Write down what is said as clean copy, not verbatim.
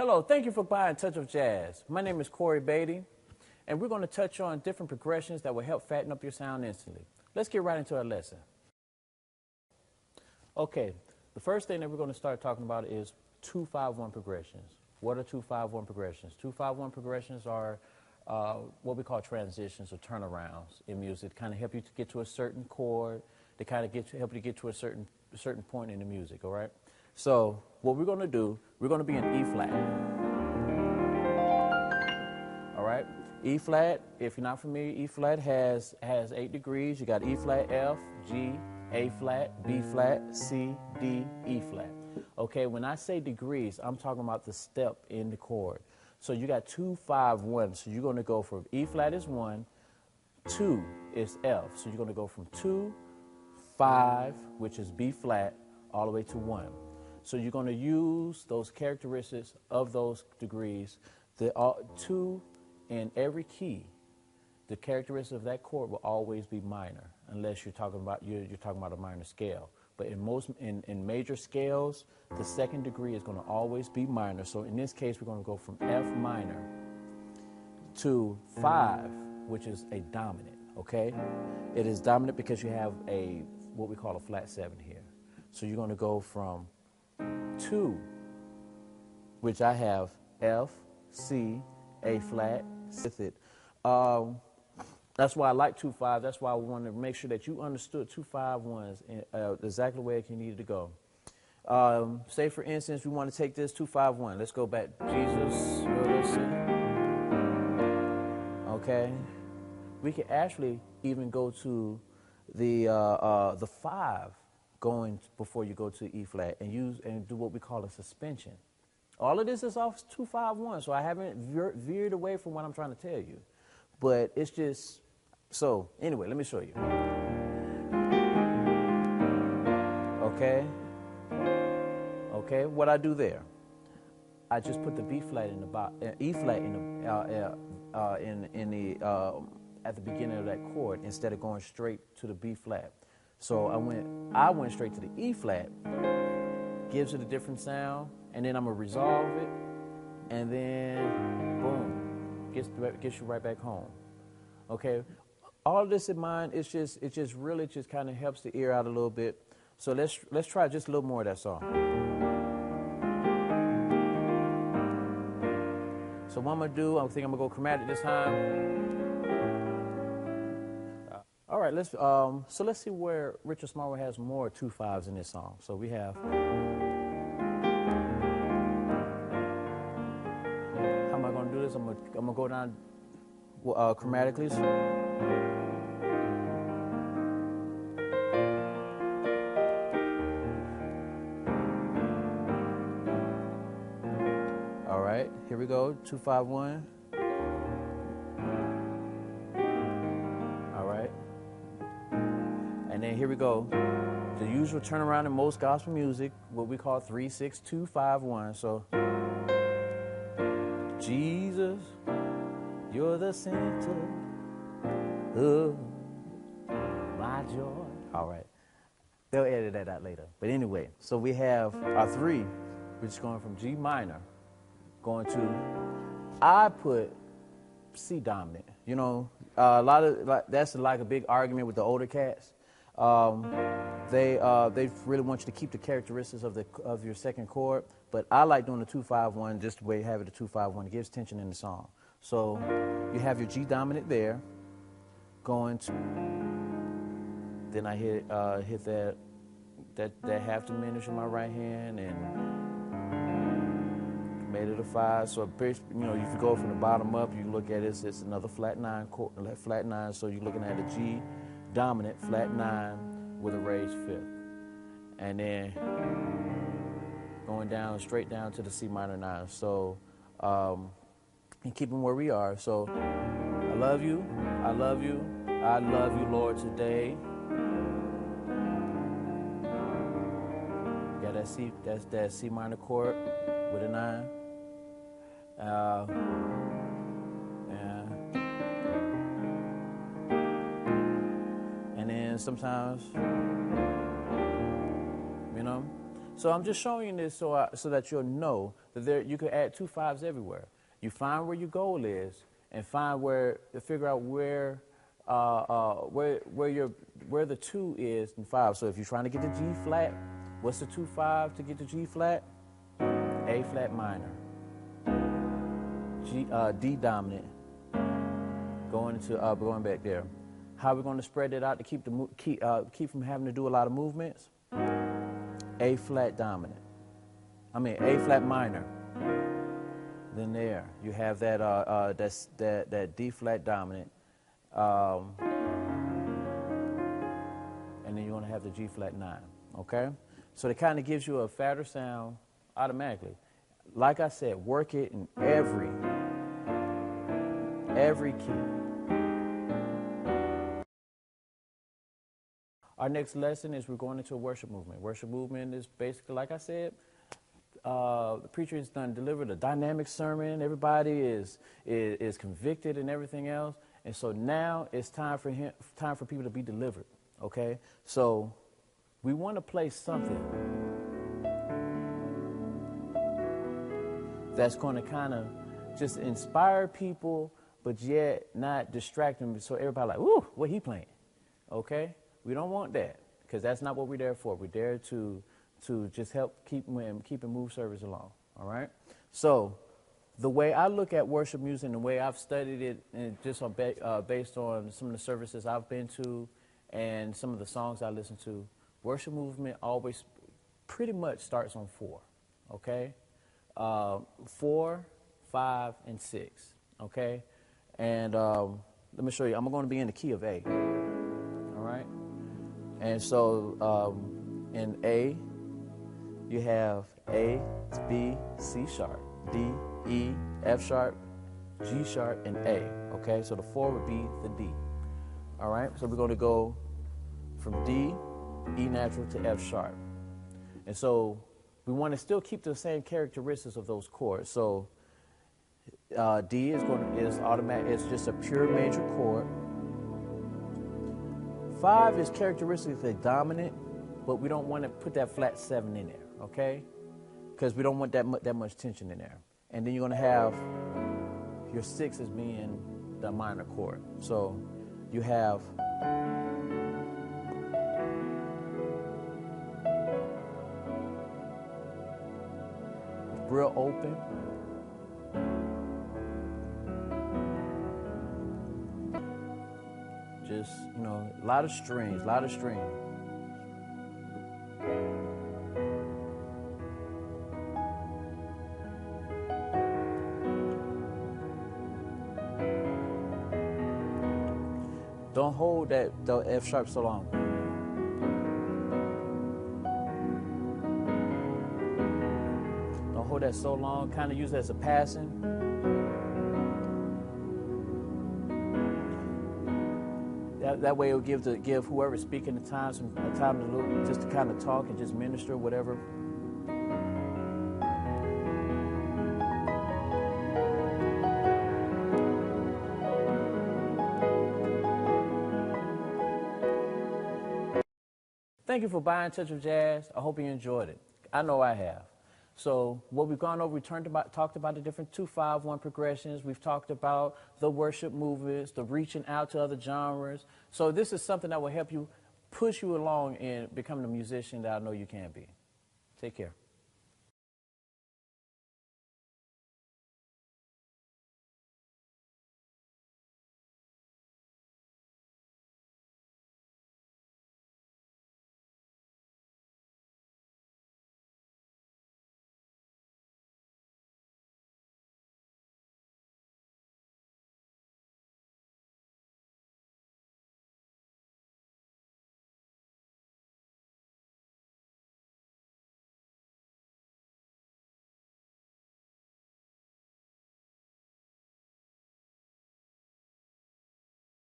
Hello, thank you for buying Touch of Jazz. My name is Corey Batey, and we're going to touch on different progressions that will help fatten up your sound instantly. Let's get right into our lesson. Okay, the first thing that we're going to start talking about is 2-5-1 progressions. What are 2-5-1 progressions? 2-5-1 progressions are what we call transitions or turnarounds in music to kind of help you to get to a certain chord, to kind of help you to get to a certain point in the music, all right? So what we're going to do, we're going to be in E flat. All right? E flat, if you're not familiar, E flat has 8 degrees. You got E flat, F, G, A flat, B flat, C, D, E flat. Okay, when I say degrees, I'm talking about the step in the chord. So you got 2-5-1. So you're going to go from E flat is 1, 2 is F. So you're going to go from 2, 5, which is B flat, all the way to 1. So you're going to use those characteristics of those degrees. The 2 in every key, the characteristic of that chord will always be minor, unless you're talking about a minor scale. But in major scales, the second degree is going to always be minor. So in this case, we're going to go from F minor to 5, which is a dominant. Okay, it is dominant because you have what we call a flat 7 here. So you're going to go from 2, which I have F, C, A flat with it. That's why I like 2-5. That's why I wanted to make sure that you understood 2-5-1s exactly the way you needed to go. Say, for instance, we want to take this 2-5-1. Let's go back. Jesus, listen. Okay. We can actually even go to the 5 going before you go to E flat and do what we call a suspension. All of this is off 2-5-1, so I haven't veered away from what I'm trying to tell you. But it's just, so anyway, let me show you. Okay? Okay, what I do there, I just put the B flat in the E flat at the beginning of that chord instead of going straight to the B flat. So I went straight to the E flat, gives it a different sound, and then I'm gonna resolve it, and then boom, gets you right back home. Okay, all of this in mind, it just really kind of helps the ear out a little bit. So let's try just a little more of that song. So what I'm gonna do, I think I'm gonna go chromatic this time. All right, let's see where Richard Smallwood has more 2-5s in this song. So we have. How am I going to do this? I'm gonna go down chromatically. All right, here we go. 2-5-1. And then here we go. The usual turnaround in most gospel music, what we call 3-6-2-5-1. So, Jesus, you're the center of my joy. All right. They'll edit that out later. But anyway, so we have our 3, which is going from G minor, going to, I put C dominant. You know, that's like a big argument with the older cats. They really want you to keep the characteristics of your second chord, but I like doing the 2-5-1 just the way you have it, the 2-5-1. It gives tension in the song. So you have your G dominant there, going to, then I hit that half diminished in my right hand and made it a 5. So if you go from the bottom up, you look at it, it's another flat 9 chord, flat 9. So you're looking at a G dominant, flat 9 with a raised 5th. And then going down, straight down to the C minor 9. So, and keeping where we are. So, I love you, I love you, I love you, Lord, today. Got that C, that's that C minor chord with a 9. And then sometimes, So I'm just showing you this so that you'll know that you can add 2 5s everywhere. You find where your goal is and figure out where the 2 is in 5. So if you're trying to get the G flat, what's the 2 5 to get the G flat? A flat minor, D dominant, going back there. How are we going to spread it out to keep from having to do a lot of movements? A flat dominant. A flat minor. Then there you have that D flat dominant, and then you're going to have the G flat 9. Okay, so it kind of gives you a fatter sound automatically. Like I said, work it in every key. Our next lesson is we're going into a worship movement. Worship movement is basically, like I said, the preacher has delivered a dynamic sermon. Everybody is convicted and everything else. And so now it's time for people to be delivered. Okay? So we want to play something that's going to kind of just inspire people, but yet not distract them. So everybody like, ooh, what he playing? Okay? We don't want that, because that's not what we're there for. We're there to just help keep and move service along. All right. So the way I look at worship music and the way I've studied it, and just based on some of the services I've been to and some of the songs I listen to, worship movement always pretty much starts on 4. Okay, 4, 5, and 6. Okay, and let me show you. I'm going to be in the key of A. All right. And so in A, you have A, B, C sharp, D, E, F sharp, G sharp, and A. Okay, so the 4 would be the D. All right, so we're going to go from D, E natural to F sharp. And so we want to still keep the same characteristics of those chords. So D is automatic. It's just a pure major chord. 5 is characteristically dominant, but we don't want to put that flat 7 in there, okay? Because we don't want that much tension in there. And then you're going to have your 6 as being the minor chord. So you have real open. Just, a lot of strings, Don't hold the F sharp so long. Don't hold that so long. Kind of use it as a passing. That way it will give whoever's speaking the time some time just to kind of talk and just minister, whatever. Thank you for buying Touch of Jazz. I hope you enjoyed it. I know I have. So what we've gone over, talked about the different 2-5-1 progressions. We've talked about the worship movements, the reaching out to other genres. So this is something that will help you push you along in becoming the musician that I know you can be. Take care.